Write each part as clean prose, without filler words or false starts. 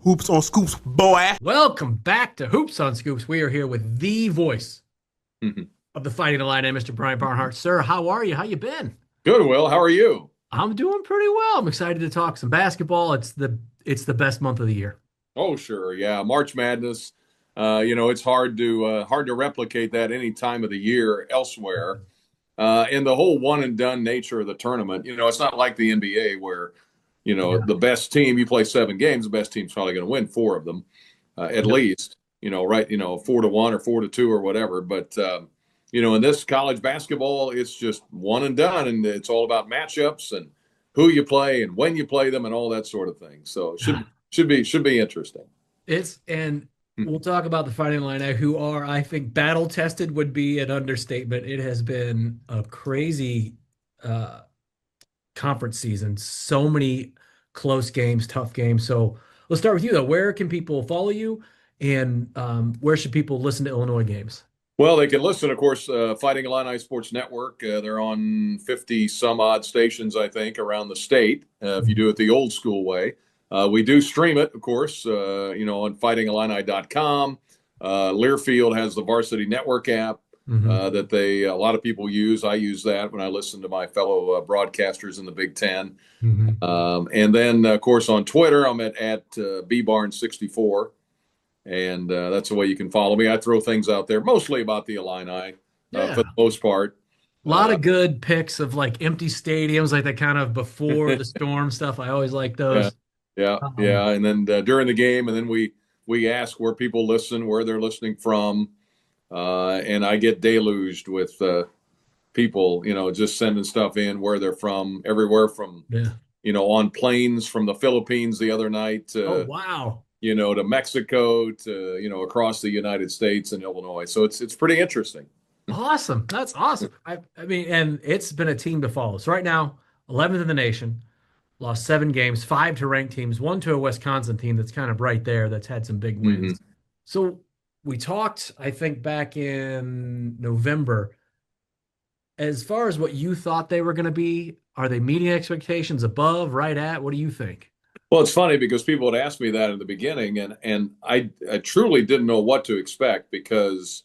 Hoops on Scoops, boy. Welcome back to Hoops on Scoops. We are here with the voice Mhm. of the Fighting Illini, Mr. Brian Barnhart. Sir, how are you? How you been? Good, Will. How are you? I'm doing pretty well. I'm excited to talk some basketball. It's the best month of the year. Oh, sure. Yeah, March Madness. It's hard to replicate that any time of the year elsewhere. And the whole one and done nature of the tournament. It's not like the NBA where Yeah. the best team, you play 7 games, the best team's probably going to win 4 of them, at Yep. least. Right? 4-1 or 4-2 or whatever. But in this college basketball, it's just one and done, and it's all about matchups and who you play and when you play them and all that sort of thing. So it should be interesting. And we'll talk about the Fighting Illini, who are, I think, battle tested would be an understatement. It has been a crazy uh, conference season. So many close games, tough games. So let's start with you, though. Where can people follow you, and where should people listen to Illinois games? Well, they can listen, of course, Fighting Illini Sports Network. They're on 50 some odd stations, I think, around the state, if you do it the old school way. We do stream it, of course, on fightingillini.com. Learfield has the Varsity Network app Hmm. that a lot of people use. I use that when I listen to my fellow broadcasters in the Big Ten. Hmm. And then, of course, on Twitter, I'm at bbarn64. And that's the way you can follow me. I throw things out there, mostly about the Illini, for Yeah. the most part. A lot Uh, of good picks of like empty stadiums, like that kind of before the storm stuff. I always like yeah, those. yeah, Um, yeah. And then during the game, and then we ask where people listen, where they're listening from, and I get deluged with people, just sending stuff in where they're from, everywhere from yeah. on planes from the Philippines the other night Oh, to wow. to Mexico to across the United States and Illinois. So it's pretty interesting. Awesome. That's awesome. I mean, and it's been a team to follow. So right now, 11th in the nation, lost 7 games, 5 to ranked teams, 1 to a Wisconsin team that's kind of right there that's had some big wins. Hmm. So we talked, I think, back in November. As far as what you thought they were going to be, are they meeting expectations above, right at? What do you think? Well, it's funny because people had asked me that in the beginning, and I truly didn't know what to expect because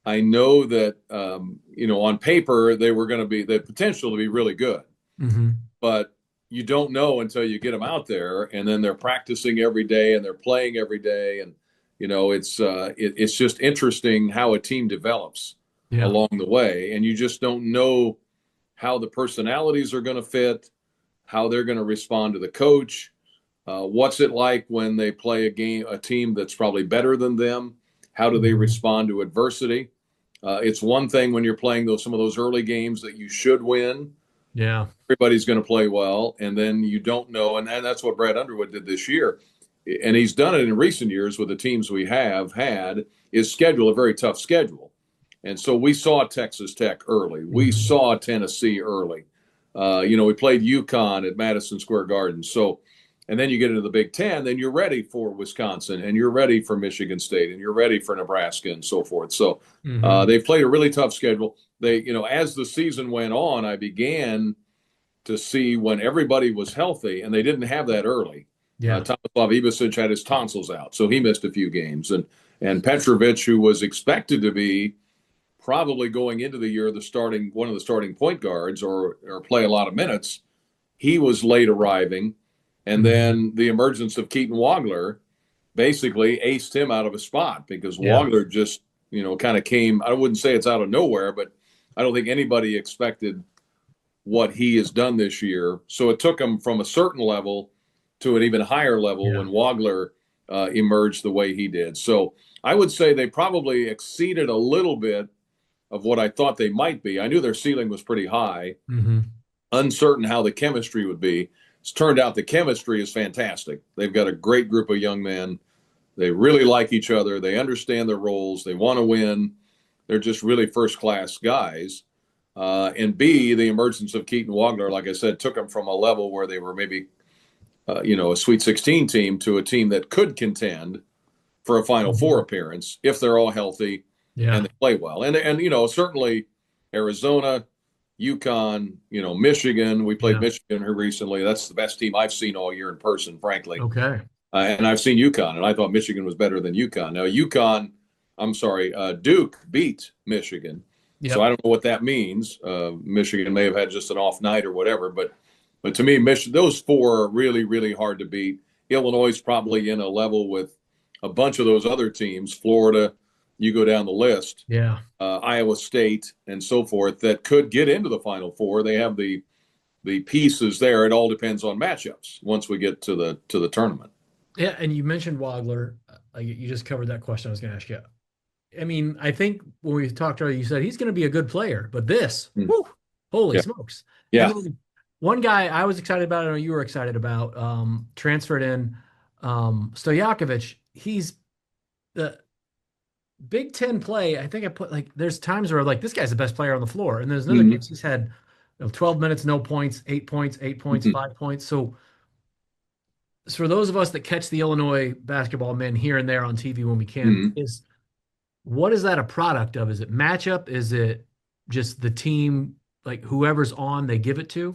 I know that on paper they were going to be the potential to be really good, Hmm. but you don't know until you get them out there, and then they're practicing every day and they're playing every day, and it's just interesting how a team develops Yeah. along the way, and you just don't know how the personalities are going to fit, how they're going to respond to the coach. What's it like when they play a team that's probably better than them? How do they Mhm. respond to adversity? It's one thing when you're playing some of those early games that you should win. Yeah. Everybody's going to play well, and then you don't know, and that's what Brad Underwood did this year, and he's done it in recent years with the teams we have had. Is schedule a very tough schedule, and so we saw Texas Tech early. We Mhm. saw Tennessee early. We played UConn at Madison Square Garden. So, and then you get into the Big Ten, then you're ready for Wisconsin and you're ready for Michigan State and you're ready for Nebraska and so forth. So Mhm. they've played a really tough schedule. As the season went on, I began to see when everybody was healthy, and they didn't have that early. Yeah. Tomislav Ivic had his tonsils out, so he missed a few games. And Petrovic, who was expected to be probably going into the year one of the starting point guards or play a lot of minutes. He was late arriving, and Mhm. then the emergence of Keaton Wagler basically aced him out of a spot because Yeah. Wagler just kind of came. I wouldn't say it's out of nowhere, but I don't think anybody expected what he has done this year. So it took him from a certain level to an even higher level Yeah. when Wagler emerged the way he did. So I would say they probably exceeded a little bit of what I thought they might be. I knew their ceiling was pretty high, Hmm. uncertain how the chemistry would be. It's turned out the chemistry is fantastic. They've got a great group of young men. They really like each other. They understand their roles. They want to win. They're just really first class guys. And B, the emergence of Keaton Wagner, like I said, took them from a level where they were maybe, a Sweet 16 team to a team that could contend for a Final Four Hmm. appearance if they're all healthy and Yeah. they play well. And certainly Arizona, UConn, Michigan. We played Yeah. Michigan here recently. That's the best team I've seen all year in person, frankly. Okay. And I've seen UConn, and I thought Michigan was better than UConn. Now, Duke beat Michigan. So Yep. I don't know what that means. Michigan may have had just an off night or whatever, but to me, those four are really, really hard to beat. Illinois is probably in a level with a bunch of those other teams, Florida, you go down the list, Yeah. Iowa State, and so forth, that could get into the Final Four. They have the pieces there. It all depends on matchups once we get to the tournament. Yeah, and you mentioned Wagler. You just covered that question I was going to ask you. I mean, I think when we talked earlier, you said he's going to be a good player, but this, whew, holy Yeah. smokes. Yeah. And then one guy I was excited about, I know you were excited about, transferred in, Stojakovic. He's the Big Ten play. I think I put there's times where this guy's the best player on the floor. And there's another games he's had 12 minutes, no points, 8 points, 8 points, 5 points. So for those of us that catch the Illinois basketball men here and there on TV when we can, what is that a product of? Is it matchup? Is it just the team, whoever's on, they give it to?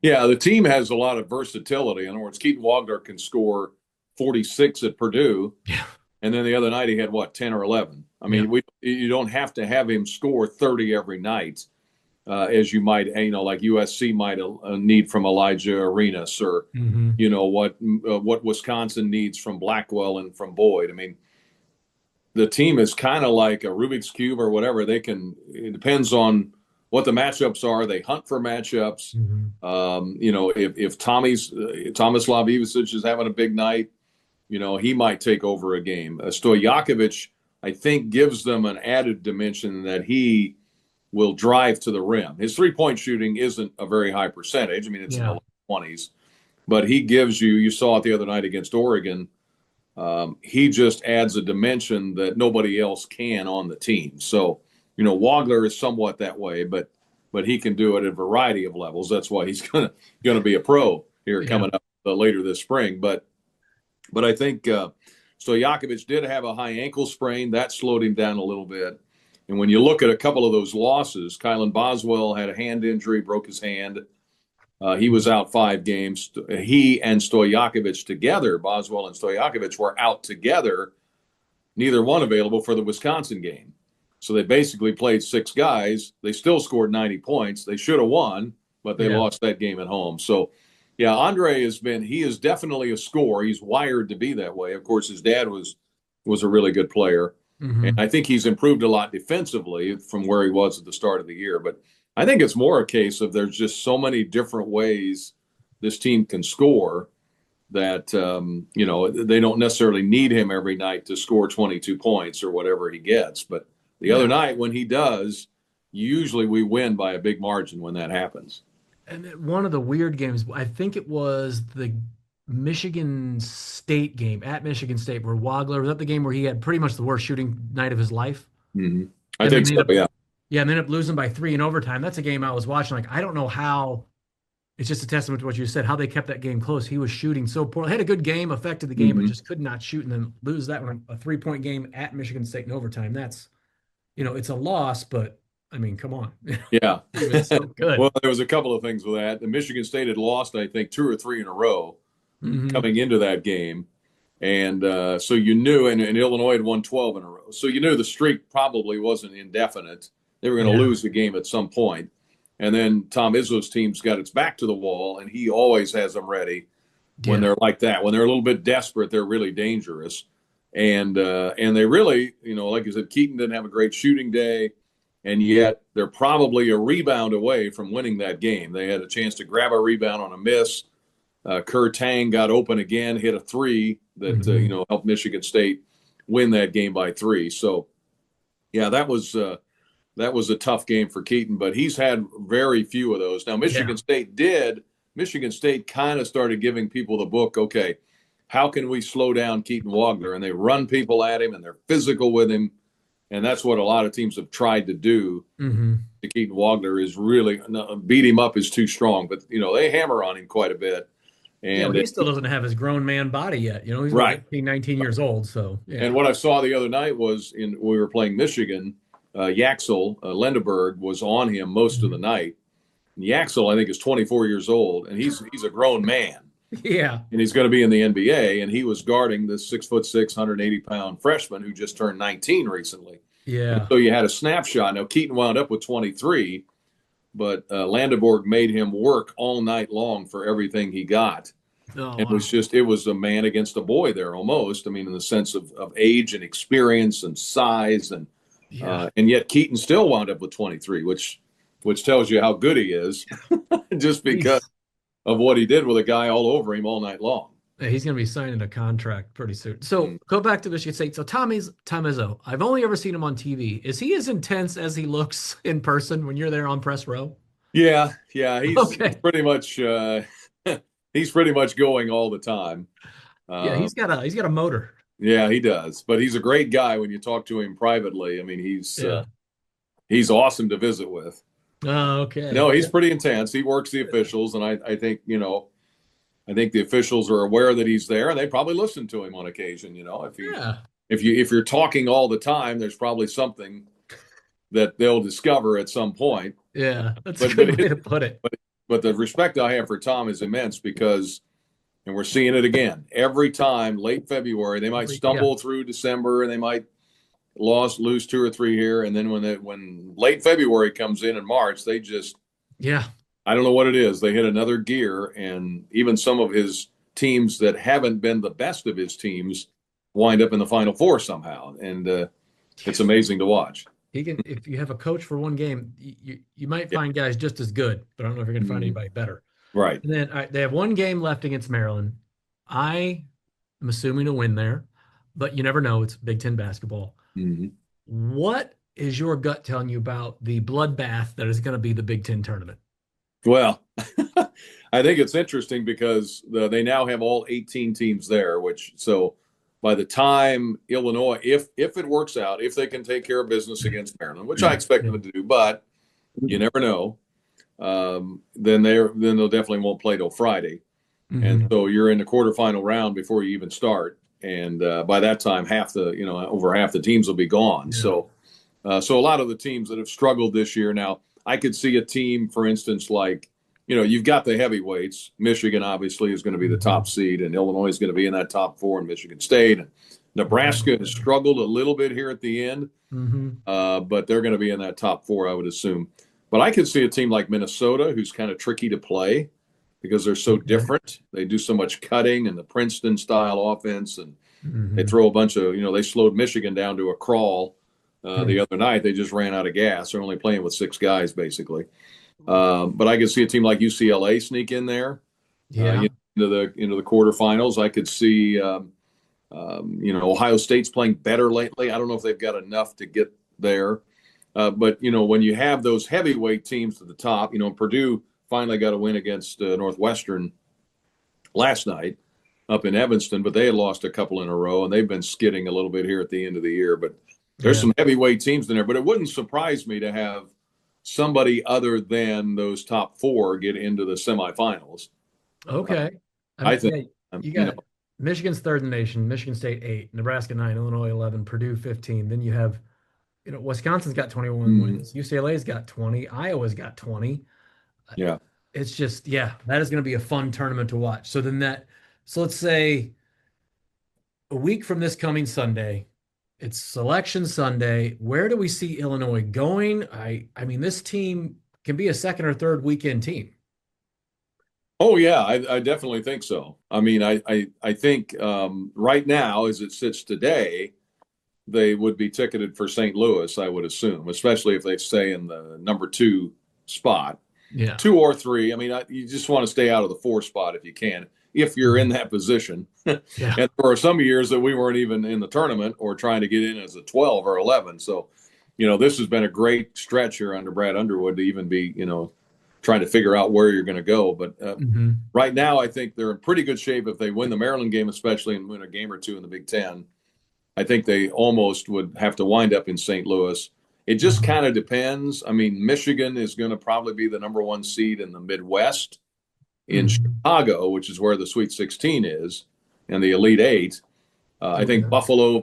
Yeah, the team has a lot of versatility. In other words, Keaton Wagner can score 46 at Purdue. Yeah. And then the other night he had, 10 or 11? I mean, you don't have to have him score 30 every night, as you might, like USC might need from Elijah Arenas, or, what Wisconsin needs from Blackwell and from Boyd. I mean, the team is kind of like a Rubik's Cube or whatever. It depends on what the matchups are. They hunt for matchups. If Thomas Slavicevic is having a big night, he might take over a game. Stojakovic, I think, gives them an added dimension that he will drive to the rim. His three-point shooting isn't a very high percentage. I mean, it's in the 20s. But he gives you saw it the other night against Oregon, he just adds a dimension that nobody else can on the team. So, Wagner is somewhat that way, but he can do it at a variety of levels. That's why he's gonna be a pro here coming up later this spring. But I think Stojakovic did have a high ankle sprain. That slowed him down a little bit. And when you look at a couple of those losses, Kylan Boswell had a hand injury, broke his hand. He was out 5 games. He and Stojakovic together, Boswell and Stojakovic, were out together, neither one available for the Wisconsin game. So they basically played 6 guys. They still scored 90 points. They should have won, but they lost that game at home. So, yeah, Andre he is definitely a scorer. He's wired to be that way. Of course, his dad was a really good player. And I think he's improved a lot defensively from where he was at the start of the year. But I think it's more a case of there's just so many different ways this team can score that, they don't necessarily need him every night to score 22 points or whatever he gets. But the other night when he does, usually we win by a big margin when that happens. And one of the weird games, I think it was the Michigan State game at Michigan State, where Wagler was at the game where he had pretty much the worst shooting night of his life. I think so, yeah. Yeah, and they ended up losing by 3 in overtime. That's a game I was watching. I don't know how. It's just a testament to what you said, how they kept that game close. He was shooting so poorly. Had a good game, affected the game, but just could not shoot, and then lose that one, a 3-point game at Michigan State in overtime. That's, it's a loss, but I mean, come on. Yeah. It's so good. Well, there was a couple of things with that. The Michigan State had lost, I think, 2 or 3 in a row coming into that game. And so you knew, and Illinois had won 12 in a row. So you knew the streak probably wasn't indefinite. They were going to lose the game at some point. And then Tom Izzo's team's got its back to the wall, and he always has them ready when they're like that. When they're a little bit desperate, they're really dangerous. And they really, like you said, Keaton didn't have a great shooting day, and yet they're probably a rebound away from winning that game. They had a chance to grab a rebound on a miss. Kerr Tang got open again, hit a 3 that helped Michigan State win that game by 3. So, yeah, that was a tough game for Keaton, but he's had very few of those. Now, Michigan State kind of started giving people the book, okay, how can we slow down Keaton Wagner? And they run people at him, and they're physical with him. And that's what a lot of teams have tried to do to Keaton Wagner, is really beat him up is too strong. But, they hammer on him quite a bit. And he still doesn't have his grown man body yet. He's 18, 19 years old. So, yeah. And what I saw the other night was we were playing Michigan. Yaxel Lendeberg was on him most of the night. And Yaxel, I think, is 24 years old, and he's a grown man. Yeah. and he's going to be in the NBA. And he was guarding this 6'6", 180-pound freshman who just turned 19 recently. And Yeah. so you had a snapshot. Now Keaton wound up with 23, but Landeborg made him work all night long for everything he got. Oh, It was wow. just, it was a man against a boy there almost. I mean, in the sense of age and experience and size, Yeah. and yet Keaton still wound up with 23, which tells you how good he is, just because Jeez. of what he did with a guy all over him all night long. Yeah, he's going to be signing a contract pretty soon. So Mm. go back to Michigan State. So Tom Izzo, I've only ever seen him on TV. Is he as intense as he looks in person when you're there on press row? Yeah, he's Okay. pretty much he's pretty much going all the time. Yeah, Uh, he's got a motor. yeah, he does, but he's a great guy when you talk to him privately. I mean, Yeah. he's awesome to visit with. Oh, okay. No, he's Yeah. pretty intense. He works the officials, and I think I think the officials are aware that he's there, and they probably listen to him on occasion. Yeah. If you're talking all the time, there's probably something that they'll discover at some point. Yeah. That's a But but good way to put it. but the respect I have for Tom is immense because, and we're seeing it again every time. Late February, they might Yeah. stumble through December, and they might lose two or three here, and then when late February comes in March, they just, Yeah. I don't know what it is. They hit another gear, and even some of his teams that haven't been the best of his teams wind up in the Final Four somehow, and it's amazing to watch. He can, if you have a coach for one game, you might Yeah. find guys just as good, but I don't know if you're going to find Mhm. anybody better. Right. And then they have one game left against Maryland. I am assuming a win there, but you never know. It's Big Ten basketball. Mhm. What is your gut telling you about the bloodbath that is going to be the Big Ten tournament? Well, I think it's interesting because they now have all 18 teams there, which so by the time Illinois, if it works out, if they can take care of business against Maryland, which I expect Yeah. them to do, but you never know, then they'll definitely won't play till Friday, and Mhm. so you're in the quarterfinal round before you even start, and by that time, over half the teams will be gone. Yeah. So a lot of the teams that have struggled this year now, I could see a team, for instance, like, you've got the heavyweights. Michigan obviously is going to be the top seed, and Illinois is going to be in that top four, and Michigan State. And Nebraska has struggled a little bit here at the end, Mhm. but they're going to be in that top four, I would assume. But I could see a team like Minnesota, who's kind of tricky to play because they're so Okay. different. They do so much cutting and the Princeton style offense, and they Mhm. throw a bunch of, they slowed Michigan down to a crawl the Hmm. other night. They just ran out of gas. They're only playing with six guys, basically. But I could see a team like UCLA sneak in there Yeah. into the quarterfinals. I could see, Ohio State's playing better lately. I don't know if they've got enough to get there. But, when you have those heavyweight teams at the top, Purdue finally got a win against Northwestern last night up in Evanston, but they had lost a couple in a row, and they've been skidding a little bit here at the end of the year. But there's Yeah. some heavyweight teams in there, but it wouldn't surprise me to have somebody other than those top four get into the semifinals. Uh, Okay. I I mean, think, yeah, you got Michigan's third in the nation, Michigan State 8, Nebraska 9, Illinois 11, Purdue 15. Then you have, Wisconsin's got 21 mhm, wins, UCLA's got 20, Iowa's got 20. yeah. It's just, yeah, that is going to be a fun tournament to watch. So let's say a week from this coming Sunday, it's Selection Sunday. Where do we see Illinois going? I mean, this team can be a second or third weekend team. Oh yeah, I definitely think so. I mean, I think right now, as it sits today, they would be ticketed for St. Louis, I would assume, especially if they stay in the number two spot. Yeah. Two or three. I mean, you just want to stay out of the four spot if you can, if you're in that position. Yeah. And for some years that we weren't even in the tournament or trying to get in as a 12 or 11. So, this has been a great stretch here under Brad Underwood to even be, trying to figure out where you're going to go. But Hmm. right now, I think they're in pretty good shape if they win the Maryland game, especially, and win a game or two in the Big Ten. I think they almost would have to wind up in St. Louis. It just Hmm. kind of depends. I mean, Michigan is going to probably be the number one seed in the Midwest. In Hmm. Chicago, which is where the Sweet 16 is, and the Elite Eight. I think Okay.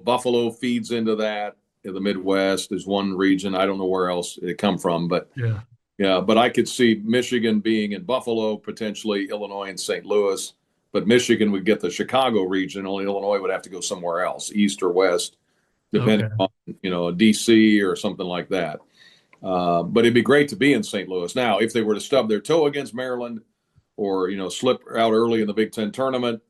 Buffalo feeds into that. The Midwest is one region. I don't know where else it come from, but Yeah. yeah, but I could see Michigan being in Buffalo, potentially Illinois and St. Louis. but Michigan would get the Chicago region. Only Illinois would have to go somewhere else, east or west, depending Okay. on DC or something like that. But it'd be great to be in St. Louis. Now, if they were to stub their toe against Maryland, or slip out early in the Big Ten tournament,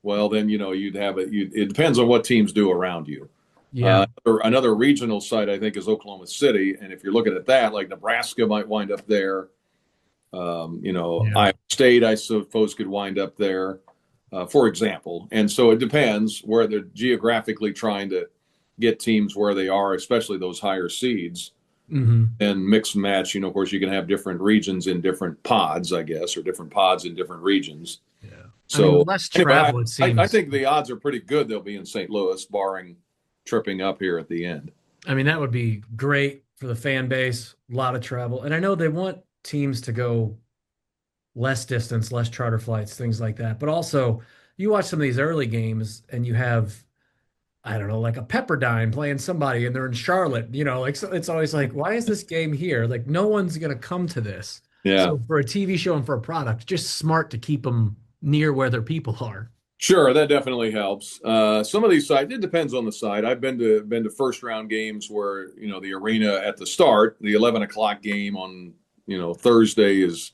well, then you'd have it. It depends on what teams do around you. Yeah. Another regional site, I think, is Oklahoma City, and if you're looking at that, like Nebraska might wind up there. Yeah. Iowa State, I suppose, could wind up there, for example. And so it depends where they're geographically trying to get teams where they are, especially those higher seeds, and mix and match. Of course, you can have different regions in different pods, I guess, or different pods in different regions. Yeah. So less anyway, travel, it seems. I think the odds are pretty good they'll be in St. Louis, barring tripping up here at the end. That would be great for the fan base, a lot of travel. And I know they want teams to go less distance, less charter flights, things like that. But also, you watch some of these early games and you have, I don't know, like a Pepperdine playing somebody and they're in Charlotte, so it's always like, why is this game here? Like, no one's going to come to this. Yeah. So for a TV show and for a product, just smart to keep them near where their people are. Sure, that definitely helps. Some of these sites, it depends on the site. I've been to first round games where the arena at the start, the 11 o'clock game on Thursday is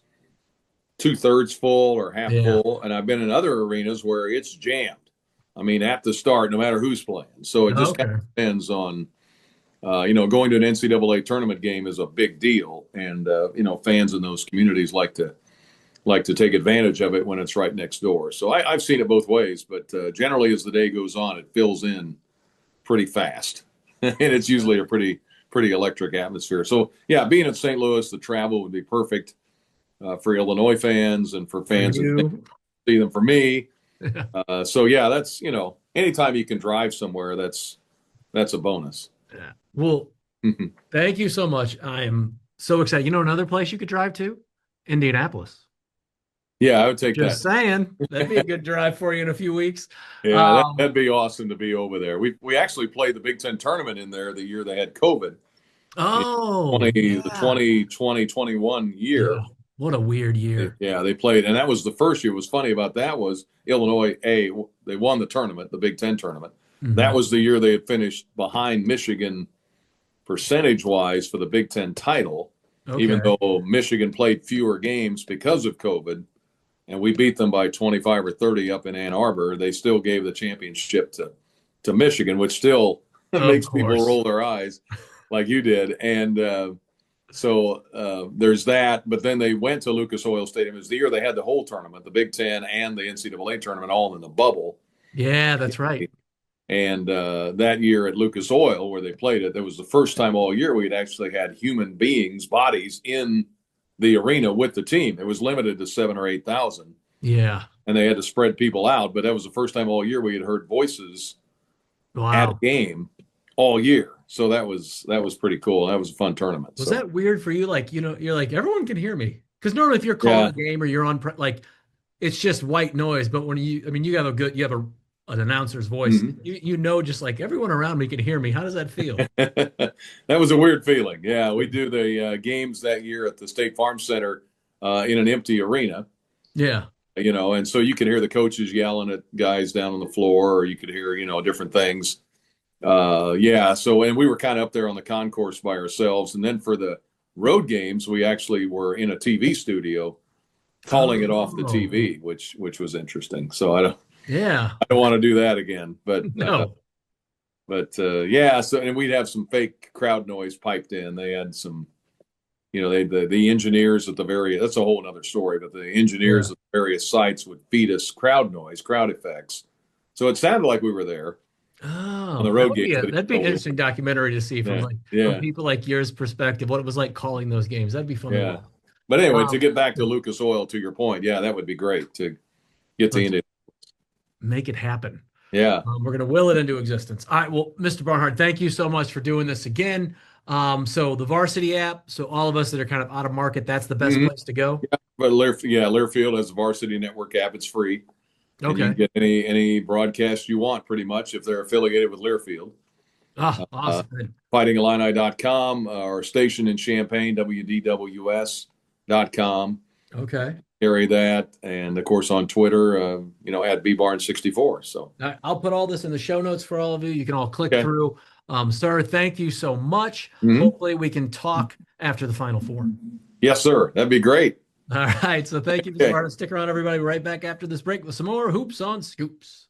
2/3 full or half full, and I've been in other arenas where it's jammed. I mean, at the start, no matter who's playing. So it just kind of depends on, going to an NCAA tournament game is a big deal, and fans in those communities like to take advantage of it when it's right next door. So I've seen it both ways, but generally as the day goes on, it fills in pretty fast, and it's usually a pretty electric atmosphere. So yeah, being in St. Louis, the travel would be perfect for Illinois fans and for fans that see them. For me, so yeah, that's anytime you can drive somewhere, that's a bonus. Yeah. Well, thank you so much. I am so excited. Another place you could drive to? Indianapolis. Yeah, I would take that. Just saying, that'd be a good drive for you in a few weeks. Yeah, that'd be awesome to be over there. We actually played the Big Ten tournament in there the year they had COVID. Oh, the 2020-21 year. Yeah. What a weird year. Yeah, they played, and that was the first year. What was funny about that was Illinois, they won the tournament, the Big Ten tournament. That was the year they had finished behind Michigan percentage-wise for the Big Ten title, even though Michigan played fewer games because of COVID. And we beat them by 25 or 30 up in Ann Arbor. They still gave the championship to Michigan, which still makes people roll their eyes like you did. And so there's that. But then they went to Lucas Oil Stadium. It was the year they had the whole tournament, the Big Ten and the NCAA tournament, all in the bubble. Yeah, that's right. And that year at Lucas Oil, where they played it, that was the first time all year we had actually had human beings, bodies in the arena with the team. It was limited to 7,000 or 8,000. Yeah. And they had to spread people out, but that was the first time all year we had heard voices at a game all year. So that was pretty cool. That was a fun tournament. Was that weird for you? Like, you're like, everyone can hear me. Because normally if you're calling a game or you're on, it's just white noise. But when you have an announcer's voice, just like everyone around me can hear me. How does that feel? That was a weird feeling. Yeah, we do the games that year at the State Farm Center in an empty arena. Yeah. And so you could hear the coaches yelling at guys down on the floor, or you could hear, different things. So, and we were kind of up there on the concourse by ourselves. And then for the road games, we actually were in a TV studio calling it off the TV, which was interesting. So I don't want to do that again, but no. So, and we'd have some fake crowd noise piped in. They had some, the engineers at that's a whole nother story, but the engineers at the various sites would feed us crowd noise, crowd effects. So it sounded like we were there. Oh, on the road game. That'd be an interesting documentary to see from from people like yours perspective, what it was like calling those games. That'd be fun. Yeah. But anyway, to get back to Lucas Oil, to your point, that would be great to get to Indianapolis. Make it happen. Yeah. We're going to will it into existence. All right. Well, Mr. Barnhart, thank you so much for doing this again. So the Varsity app, so all of us that are kind of out of market, that's the best place to go. Yeah, but Learfield has the Varsity Network app. It's free. Okay. And you can get any broadcast you want, pretty much, if they're affiliated with Learfield. Awesome. FightingIllini.com, our station in Champaign, WDWS.com. Okay. carry that. And of course, on Twitter, at bbarn64. So, I'll put all this in the show notes for all of you. You can all click okay. through. Sir, thank you so much. Mhm. Hopefully, we can talk after the Final Four. Yes, sir. That'd be great. All right. So thank you, Mr. Okay. Barnhart. Stick around, everybody. Right back after this break with some more Hoops on Scoops.